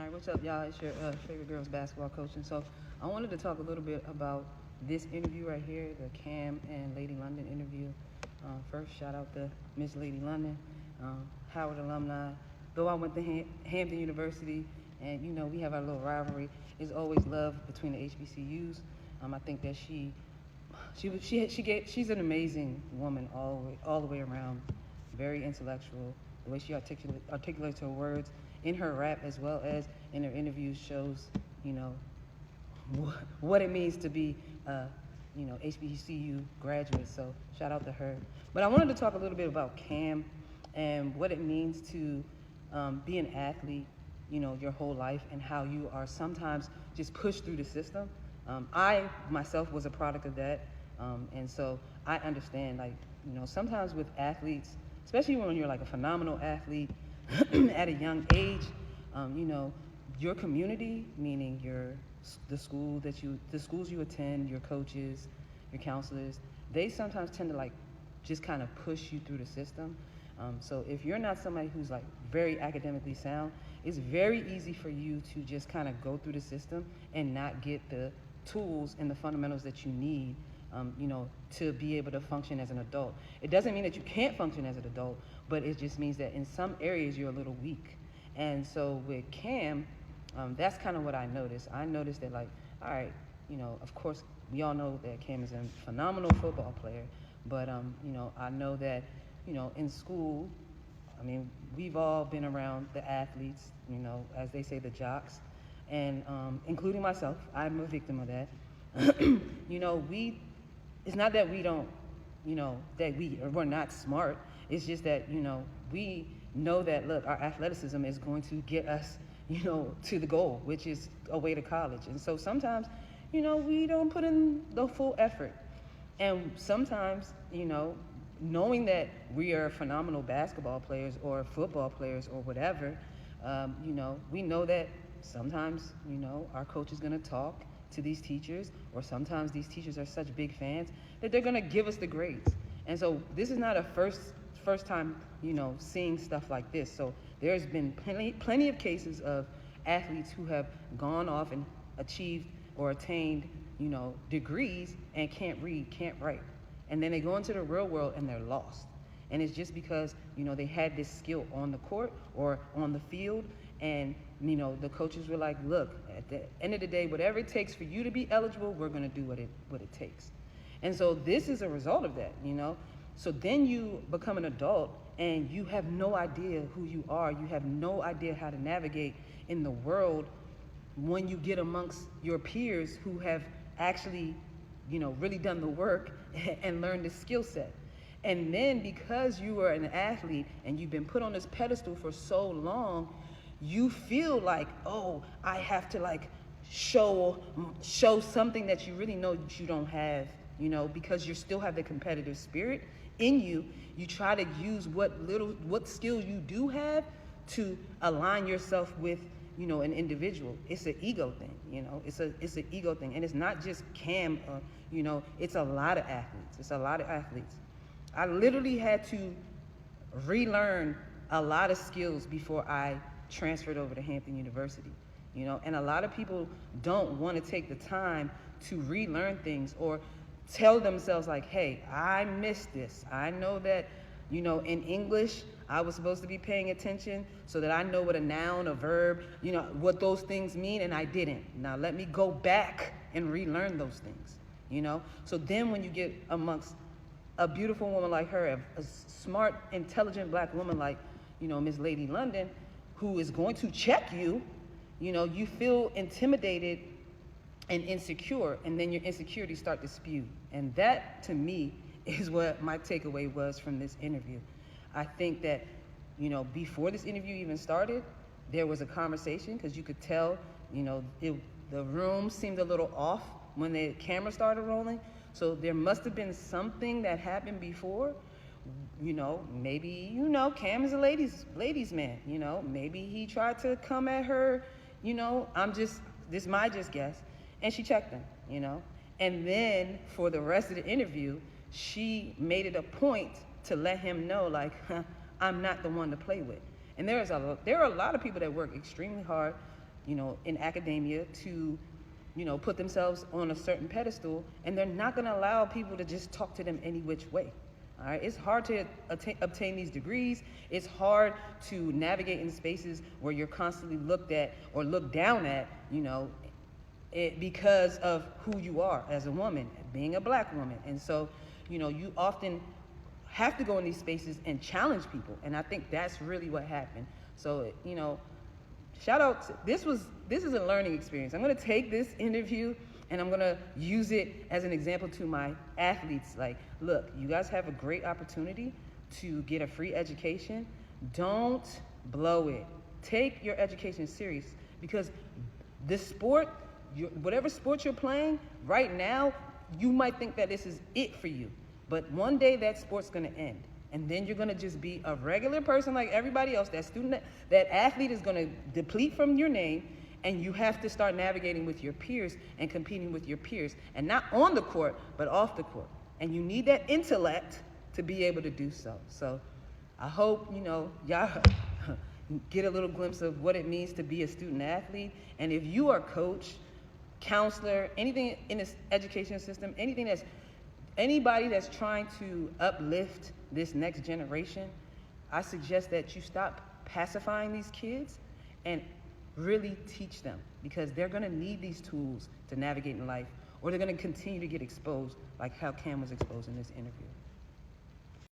All right, what's up, y'all? It's your favorite girls basketball coach. And so I wanted to talk a little bit about this interview right here, the Cam and Lady London interview. First, shout out to Miss Lady London, Howard alumni. Though I went to Hampton University, and you know we have our little rivalry. There's always love between the HBCUs. I think that she's an amazing woman all the way around. Very intellectual. The way she articulates her words in her rap as well as in her interviews shows, you know, what it means to be, HBCU graduate. So shout out to her. But I wanted to talk a little bit about Cam and what it means to be an athlete, you know, your whole life and how you are sometimes just pushed through the system. I myself was a product of that. And so I understand, like, you know, sometimes with athletes, especially when you're like a phenomenal athlete at a young age, you know, your community, meaning the schools you attend, your coaches, your counselors, they sometimes tend to like just kind of push you through the system. So if you're not somebody who's like very academically sound, it's very easy for you to just kind of go through the system and not get the tools and the fundamentals that you need, you know, to be able to function as an adult. It doesn't mean that you can't function as an adult, but it just means that in some areas you're a little weak. And so with Cam, that's kind of what I noticed. I noticed that, like, all right, you know, of course, we all know that Cam is a phenomenal football player, but, you know, I know that, you know, in school, I mean, we've all been around the athletes, you know, as they say, the jocks, and including myself, I'm a victim of that. You know, it's not that we don't, you know, that we're not smart. It's just that, you know, we know that, look, our athleticism is going to get us, you know, to the goal, which is a way to college. And so sometimes, you know, we don't put in the full effort. And sometimes, you know, knowing that we are phenomenal basketball players or football players or whatever, you know, we know that sometimes, you know, our coach is going to talk to these teachers, or sometimes these teachers are such big fans that they're going to give us the grades. And so this is not a first time, you know, seeing stuff like this. So there's been plenty of cases of athletes who have gone off and achieved or attained, you know, degrees and can't read, can't write. And then they go into the real world and they're lost. And it's just because, you know, they had this skill on the court or on the field, and, you know, the coaches were like, look, at the end of the day, whatever it takes for you to be eligible, we're going to do what it takes. And so this is a result of that, you know. So then you become an adult and you have no idea who you are. You have no idea how to navigate in the world when you get amongst your peers who have actually, you know, really done the work and learned the skill set. And then because you are an athlete and you've been put on this pedestal for so long, you feel like, oh, I have to like show something that you really know that you don't have, you know, because you still have the competitive spirit in you. You try to use what skills you do have to align yourself with, you know, an individual. It's an ego thing, you know. It's an ego thing, and it's not just Cam. You know, it's a lot of athletes. It's a lot of athletes. I literally had to relearn a lot of skills before I transferred over to Hampton University, you know, and a lot of people don't want to take the time to relearn things or tell themselves like, hey, I missed this. I know that, you know, in English, I was supposed to be paying attention so that I know what a noun, a verb, you know, what those things mean, and I didn't. Now let me go back and relearn those things, you know? So then when you get amongst a beautiful woman like her, a smart, intelligent black woman like, you know, Miss Lady London, who is going to check you, you know, you feel intimidated and insecure, and then your insecurities start to spew. And that, to me, is what my takeaway was from this interview. I think that, you know, before this interview even started, there was a conversation, because you could tell, you know, the room seemed a little off when the camera started rolling. So there must have been something that happened before. You know, maybe, you know, Cam is a ladies man, you know, maybe he tried to come at her, you know, this is my just guess, and she checked him, you know. And then for the rest of the interview, she made it a point to let him know, like, I'm not the one to play with. And there are a lot of people that work extremely hard in academia to, put themselves on a certain pedestal, and they're not going to allow people to just talk to them any which way. All right, it's hard to obtain these degrees. It's hard to navigate in spaces where you're constantly looked at or looked down at, because of who you are as a woman, being a black woman. And so, you often have to go in these spaces and challenge people. And I think that's really what happened. So, shout out, this is a learning experience. I'm gonna take this interview and I'm gonna use it as an example to my athletes. Like, look, you guys have a great opportunity to get a free education. Don't blow it. Take your education serious, because this sport, whatever sport you're playing right now, you might think that this is it for you. But one day that sport's gonna end. And then you're gonna just be a regular person like everybody else. That athlete is gonna deplete from your name, and you have to start navigating with your peers and competing with your peers. And not on the court, but off the court. And you need that intellect to be able to do so. So I hope, y'all get a little glimpse of what it means to be a student athlete. And if you are a coach, counselor, anything in this education system, anybody that's trying to uplift this next generation, I suggest that you stop pacifying these kids and really teach them, because they're gonna need these tools to navigate in life, or they're gonna continue to get exposed like how Cam was exposed in this interview.